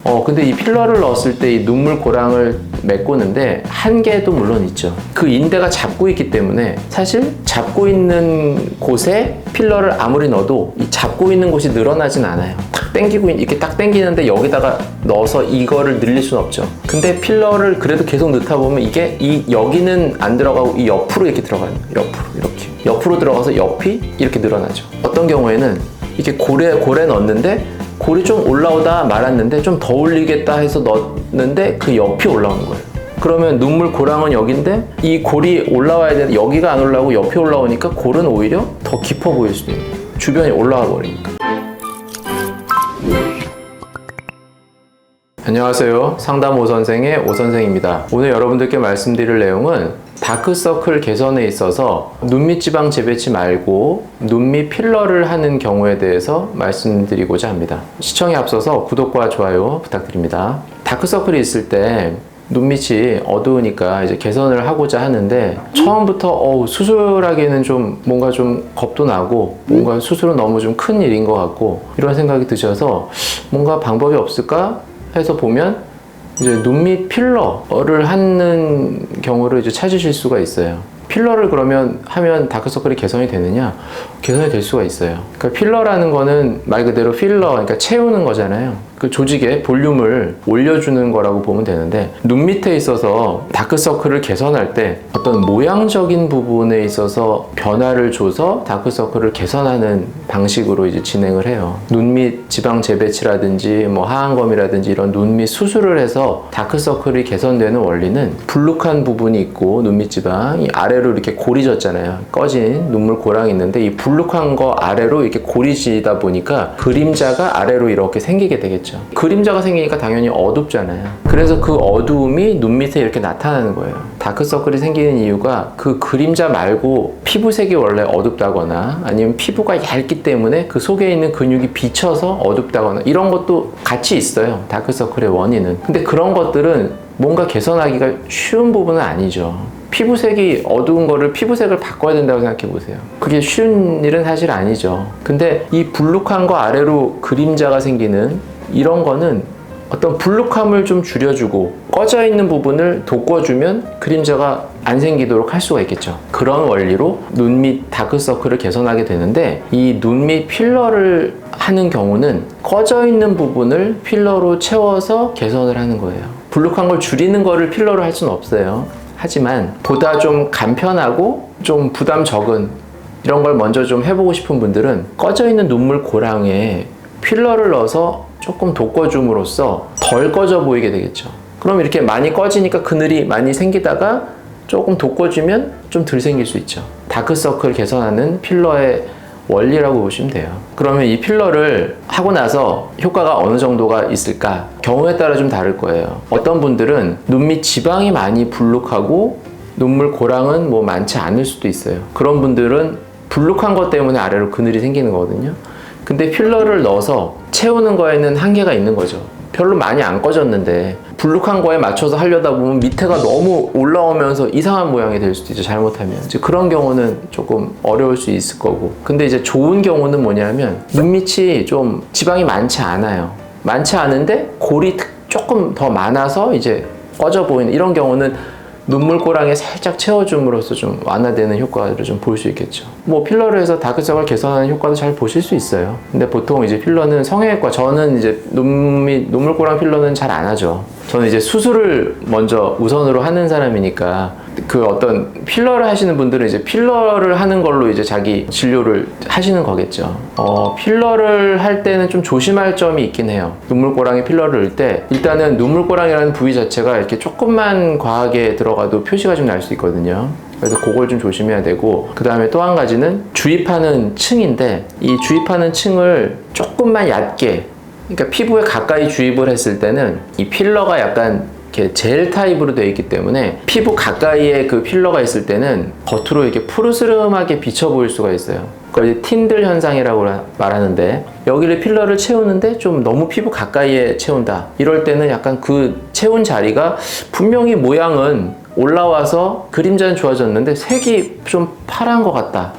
근데 이 필러를 넣었을 때 이 눈물 고랑을 메꾸는데 한계도 물론 있죠. 그 인대가 잡고 있기 때문에 사실 잡고 있는 곳에 필러를 아무리 넣어도 이 잡고 있는 곳이 늘어나진 않아요. 탁 당기고 이렇게 딱 당기는데 여기다가 넣어서 이거를 늘릴 수는 없죠. 근데 필러를 그래도 계속 넣다 보면 이게 여기는 안 들어가고 이 옆으로 이렇게 들어가요. 옆으로 들어가서 옆이 이렇게 늘어나죠. 어떤 경우에는 이렇게 고래 넣었는데 골이 좀 올라오다 말았는데 좀 더 올리겠다 해서 넣었는데 그 옆이 올라오는 거예요. 그러면 눈물 고랑은 여기인데 이 골이 올라와야 되는데 여기가 안 올라오고 옆이 올라오니까 골은 오히려 더 깊어 보일 수도 있는 거예요. 주변이 올라와 버리니까. 안녕하세요. 상담 오선생의 오선생입니다. 오늘 여러분들께 말씀드릴 내용은 다크서클 개선에 있어서 눈밑 지방 재배치 말고 눈밑 필러를 하는 경우에 대해서 말씀드리고자 합니다. 시청에 앞서서 구독과 좋아요 부탁드립니다. 다크서클이 있을 때 눈밑이 어두우니까 이제 개선을 하고자 하는데 처음부터 수술하기에는 좀 뭔가 좀 겁도 나고 뭔가 수술은 너무 좀 큰 일인 것 같고 이런 생각이 드셔서 뭔가 방법이 없을까 해서 보면 이제 눈밑 필러를 하는 경우를 이제 찾으실 수가 있어요. 필러를 그러면 하면 다크서클이 개선이 되느냐? 개선이 될 수가 있어요. 그러니까 필러라는 거는 말 그대로 필러, 그러니까 채우는 거잖아요. 그 조직의 볼륨을 올려주는 거라고 보면 되는데 눈 밑에 있어서 다크서클을 개선할 때 어떤 모양적인 부분에 있어서 변화를 줘서 다크서클을 개선하는 방식으로 이제 진행을 해요. 눈밑 지방 재배치라든지 뭐 하안검이라든지 이런 눈밑 수술을 해서 다크서클이 개선되는 원리는 불룩한 부분이 있고 눈밑 지방이 아래로 이렇게 골이 졌잖아요. 꺼진 눈물 고랑이 있는데 이 불룩한 거 아래로 이렇게 골이 지다 보니까 그림자가 아래로 이렇게 생기게 되겠죠. 그림자가 생기니까 당연히 어둡잖아요. 그래서 그 어두움이 눈 밑에 이렇게 나타나는 거예요. 다크서클이 생기는 이유가 그 그림자 말고 피부색이 원래 어둡다거나 아니면 피부가 얇기 때문에 그 속에 있는 근육이 비쳐서 어둡다거나 이런 것도 같이 있어요. 다크서클의 원인은. 근데 그런 것들은 뭔가 개선하기가 쉬운 부분은 아니죠. 피부색이 어두운 거를 피부색을 바꿔야 된다고 생각해 보세요. 그게 쉬운 일은 사실 아니죠. 근데 이 불룩한 거 아래로 그림자가 생기는 이런 거는 어떤 불룩함을 좀 줄여주고 꺼져 있는 부분을 돋궈주면 그림자가 안 생기도록 할 수가 있겠죠. 그런 원리로 눈밑 다크서클을 개선하게 되는데 이 눈밑 필러를 하는 경우는 꺼져 있는 부분을 필러로 채워서 개선을 하는 거예요. 불룩한 걸 줄이는 거를 필러로 할 수는 없어요. 하지만 보다 좀 간편하고 좀 부담 적은 이런 걸 먼저 좀 해보고 싶은 분들은 꺼져 있는 눈물 고랑에 필러를 넣어서 조금 돋궈줌으로써 덜 꺼져 보이게 되겠죠. 그럼 이렇게 많이 꺼지니까 그늘이 많이 생기다가 조금 돋궈주면 좀 덜 생길 수 있죠. 다크서클 개선하는 필러의 원리라고 보시면 돼요. 그러면 이 필러를 하고 나서 효과가 어느 정도가 있을까? 경우에 따라 좀 다를 거예요. 어떤 분들은 눈밑 지방이 많이 불룩하고 눈물 고랑은 뭐 많지 않을 수도 있어요. 그런 분들은 불룩한 것 때문에 아래로 그늘이 생기는 거거든요. 근데 필러를 넣어서 채우는 거에는 한계가 있는 거죠. 별로 많이 안 꺼졌는데 불룩한 거에 맞춰서 하려다 보면 밑에가 너무 올라오면서 이상한 모양이 될 수도 있죠. 잘못하면. 이제 그런 경우는 조금 어려울 수 있을 거고. 근데 이제 좋은 경우는 뭐냐면 눈밑이 좀 지방이 많지 않아요. 많지 않은데 골이 조금 더 많아서 이제 꺼져 보이는 이런 경우는 눈물 고랑에 살짝 채워줌으로써 좀 완화되는 효과를 좀 볼 수 있겠죠. 뭐 필러를 해서 다크서클 개선하는 효과도 잘 보실 수 있어요. 근데 보통 이제 필러는 성형외과, 저는 이제 눈물 고랑 필러는 잘 안 하죠. 저는 이제 수술을 먼저 우선으로 하는 사람이니까 그 어떤 필러를 하시는 분들은 이제 필러를 하는 걸로 이제 자기 진료를 하시는 거겠죠. 필러를 할 때는 좀 조심할 점이 있긴 해요. 눈물고랑에 필러를 넣을 때 일단은 눈물고랑이라는 부위 자체가 이렇게 조금만 과하게 들어가도 표시가 좀 날 수 있거든요. 그래서 그걸 좀 조심해야 되고, 그 다음에 또 한 가지는 주입하는 층인데 이 주입하는 층을 조금만 얕게, 그러니까 피부에 가까이 주입을 했을 때는 이 필러가 약간 이렇게 젤 타입으로 되어 있기 때문에 피부 가까이에 그 필러가 있을 때는 겉으로 이렇게 푸르스름하게 비쳐 보일 수가 있어요. 그걸 이제 틴들 현상이라고 말하는데, 여기를 필러를 채우는데 좀 너무 피부 가까이에 채운다. 이럴 때는 약간 그 채운 자리가 분명히 모양은 올라와서 그림자는 좋아졌는데 색이 좀 파란 것 같다.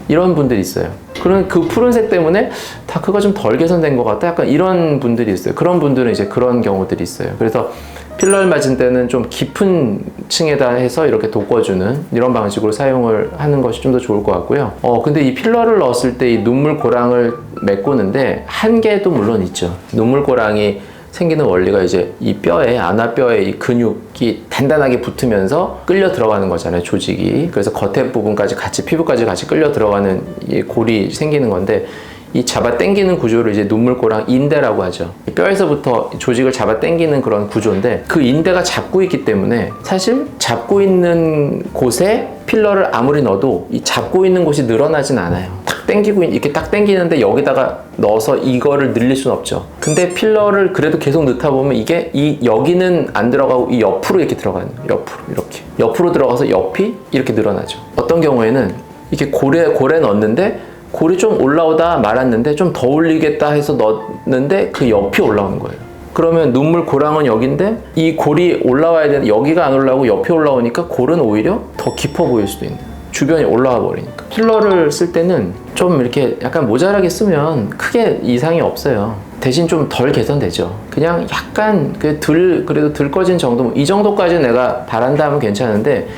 이런 분들이 있어요. 그런 그 푸른색 때문에 다크가 좀 덜 개선된 것 같다. 약간 이런 분들이 있어요. 그런 분들은 이제 그런 경우들이 있어요. 그래서 필러를 맞은 때는 좀 깊은 층에다 해서 이렇게 돋궈주는 이런 방식으로 사용을 하는 것이 좀 더 좋을 것 같고요. 근데 이 필러를 넣었을 때 이 눈물고랑을 메꾸는데 한계도 물론 있죠. 눈물고랑이 생기는 원리가 이제 이 뼈에, 안아뼈에 이 근육이 단단하게 붙으면서 끌려 들어가는 거잖아요, 조직이. 그래서 겉에 부분까지 같이, 피부까지 같이 끌려 들어가는 이 골이 생기는 건데, 이 잡아 당기는 구조를 이제 눈물고랑 인대라고 하죠. 뼈에서부터 조직을 잡아 당기는 그런 구조인데, 그 인대가 잡고 있기 때문에 사실 잡고 있는 곳에 필러를 아무리 넣어도 이 잡고 있는 곳이 늘어나진 않아요. 딱 당기고 이렇게 딱 당기는데 여기다가 넣어서 이거를 늘릴 수는 없죠. 근데 필러를 그래도 계속 넣다 보면 이게 여기는 안 들어가고 이 옆으로 이렇게 들어가는, 옆으로 이렇게 옆으로 들어가서 옆이 이렇게 늘어나죠. 어떤 경우에는 이렇게 골에 넣었는데 골이 좀 올라오다 말았는데 좀 더 올리겠다 해서 넣었는데 그 옆이 올라오는 거예요. 그러면 눈물고랑은 여기인데 이 골이 올라와야 되는데 여기가 안 올라오고 옆이 올라오니까 골은 오히려 더 깊어 보일 수도 있는, 주변이 올라와 버리니까. 필러를 쓸 때는 좀 이렇게 약간 모자라게 쓰면 크게 이상이 없어요. 대신 좀 덜 개선되죠. 그냥 약간 그래도 덜 꺼진 정도, 이 정도까지 내가 바란다 하면 괜찮은데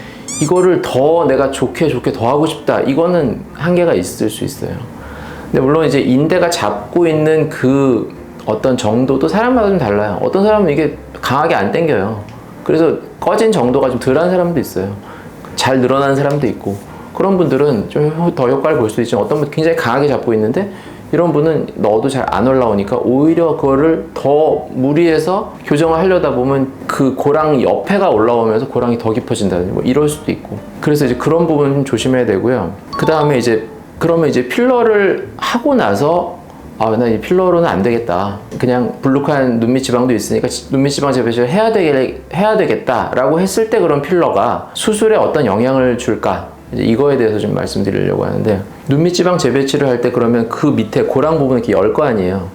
이거를 더 내가 좋게 더 하고 싶다, 이거는 한계가 있을 수 있어요. 근데 물론 이제 인대가 잡고 있는 그 어떤 정도도 사람마다 좀 달라요. 어떤 사람은 이게 강하게 안 당겨요. 그래서 꺼진 정도가 좀 덜한 사람도 있어요. 잘 늘어나는 사람도 있고. 그런 분들은 좀 더 효과를 볼 수 있지만, 어떤 분 굉장히 강하게 잡고 있는데 이런 분은 넣어도 잘 안 올라오니까 오히려 그거를 더 무리해서 교정을 하려다 보면 그 고랑 옆에가 올라오면서 고랑이 더 깊어진다든지 뭐 이럴 수도 있고. 그래서 이제 그런 부분 좀 조심해야 되고요. 그 다음에 그러면 이제 필러를 하고 나서 나 이 필러로는 안 되겠다, 그냥 불룩한 눈밑 지방도 있으니까 눈밑 지방 재배치를 해야 되겠다라고 했을 때 그런 필러가 수술에 어떤 영향을 줄까, 이제 이거에 대해서 좀 말씀드리려고 하는데, 눈밑 지방 재배치를 할 때 그러면 그 밑에 고랑 부분 이렇게 열 거 아니에요.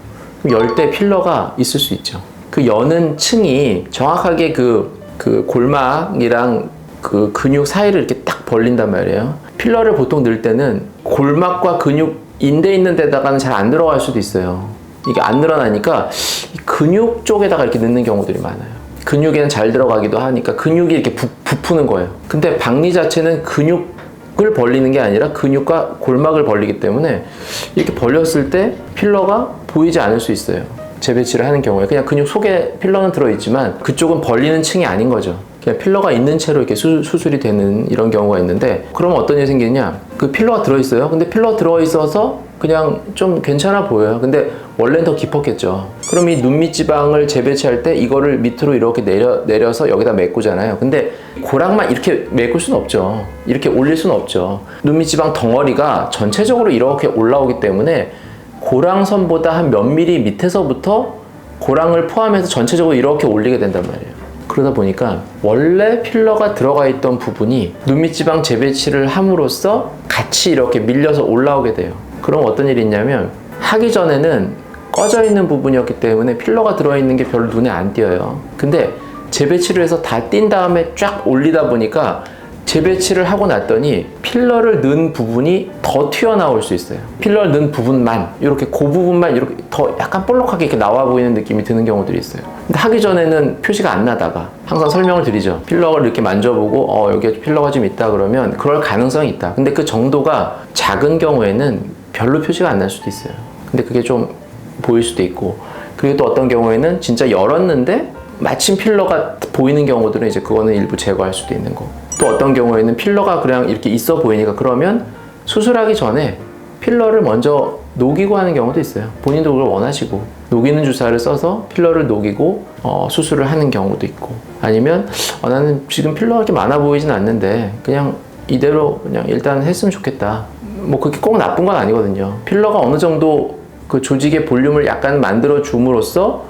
그럼 열 때 필러가 있을 수 있죠. 그 여는 층이 정확하게 그 골막이랑 그 근육 사이를 이렇게 딱 벌린단 말이에요. 필러를 보통 넣을 때는 골막과 근육, 인대 있는 데다가는 잘 안 들어갈 수도 있어요. 이게 안 늘어나니까 근육 쪽에다가 이렇게 넣는 경우들이 많아요. 근육에는 잘 들어가기도 하니까 근육이 이렇게 부푸는 거예요. 근데 박리 자체는 근육을 벌리는 게 아니라 근육과 골막을 벌리기 때문에 이렇게 벌렸을 때 필러가 보이지 않을 수 있어요. 재배치를 하는 경우에 그냥 근육 속에 필러는 들어있지만 그쪽은 벌리는 층이 아닌 거죠. 그냥 필러가 있는 채로 이렇게 수술이 되는 이런 경우가 있는데, 그러면 어떤 일이 생기냐, 그 필러가 들어있어요. 근데 필러 들어있어서 그냥 좀 괜찮아 보여요. 근데 원래는 더 깊었겠죠. 그럼 이 눈밑 지방을 재배치할 때 이거를 밑으로 이렇게 내려서 여기다 메꾸잖아요. 근데 고랑만 이렇게 메꿀 수는 없죠. 이렇게 올릴 수는 없죠. 눈밑 지방 덩어리가 전체적으로 이렇게 올라오기 때문에 고랑선보다 한 몇 미리 밑에서부터 고랑을 포함해서 전체적으로 이렇게 올리게 된단 말이에요. 그러다 보니까 원래 필러가 들어가 있던 부분이 눈밑 지방 재배치를 함으로써 같이 이렇게 밀려서 올라오게 돼요. 그럼 어떤 일이 있냐면, 하기 전에는 꺼져 있는 부분이었기 때문에 필러가 들어있는 게 별로 눈에 안 띄어요. 근데 재배치를 해서 다 띈 다음에 쫙 올리다 보니까 재배치를 하고 났더니 필러를 넣은 부분이 더 튀어나올 수 있어요. 필러를 넣은 부분만, 이렇게 그 부분만 이렇게 더 약간 볼록하게 이렇게 나와 보이는 느낌이 드는 경우들이 있어요. 근데 하기 전에는 표시가 안 나다가 항상 설명을 드리죠. 필러를 이렇게 만져보고 여기에 필러가 좀 있다 그러면 그럴 가능성이 있다. 근데 그 정도가 작은 경우에는 별로 표시가 안 날 수도 있어요. 근데 그게 좀 보일 수도 있고, 그리고 또 어떤 경우에는 진짜 열었는데 마침 필러가 보이는 경우들은 이제 그거는 일부 제거할 수도 있는 거고, 또 어떤 경우에는 필러가 그냥 이렇게 있어 보이니까 그러면 수술하기 전에 필러를 먼저 녹이고 하는 경우도 있어요. 본인도 그걸 원하시고 녹이는 주사를 써서 필러를 녹이고 수술을 하는 경우도 있고, 아니면 나는 지금 필러가 이렇게 많아 보이진 않는데 그냥 이대로 그냥 일단 했으면 좋겠다, 뭐 그게 꼭 나쁜 건 아니거든요. 필러가 어느 정도 그 조직의 볼륨을 약간 만들어 줌으로써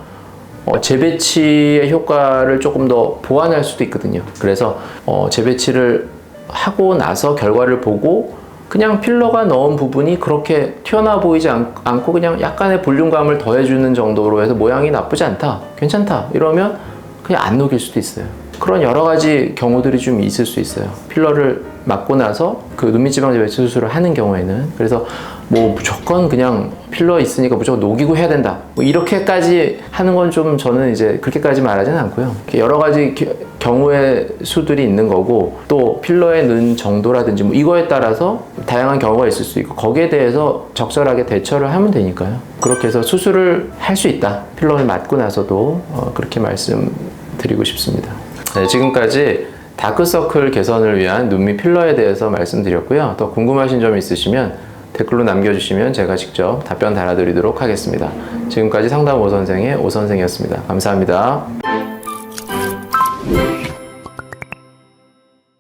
재배치의 효과를 조금 더 보완할 수도 있거든요. 그래서 재배치를 하고 나서 결과를 보고 그냥 필러가 넣은 부분이 그렇게 튀어나와 보이지 않고 그냥 약간의 볼륨감을 더해주는 정도로 해서 모양이 나쁘지 않다, 괜찮다 이러면 그냥 안 녹일 수도 있어요. 그런 여러 가지 경우들이 좀 있을 수 있어요. 필러를 맞고 나서 그 눈밑 지방 재배치 수술을 하는 경우에는, 그래서 뭐 무조건 그냥 필러 있으니까 무조건 녹이고 해야 된다, 뭐 이렇게까지 하는 건 좀 저는 이제 그렇게까지 말하지는 않고요. 여러 가지 경우의 수들이 있는 거고, 또 필러에 넣은 정도라든지 뭐 이거에 따라서 다양한 경우가 있을 수 있고, 거기에 대해서 적절하게 대처를 하면 되니까요. 그렇게 해서 수술을 할 수 있다, 필러를 맞고 나서도, 그렇게 말씀드리고 싶습니다. 네, 지금까지 다크서클 개선을 위한 눈밑 필러에 대해서 말씀드렸고요. 더 궁금하신 점이 있으시면 댓글로 남겨주시면 제가 직접 답변 달아드리도록 하겠습니다. 지금까지 상담 오 선생의 오 선생이었습니다. 감사합니다.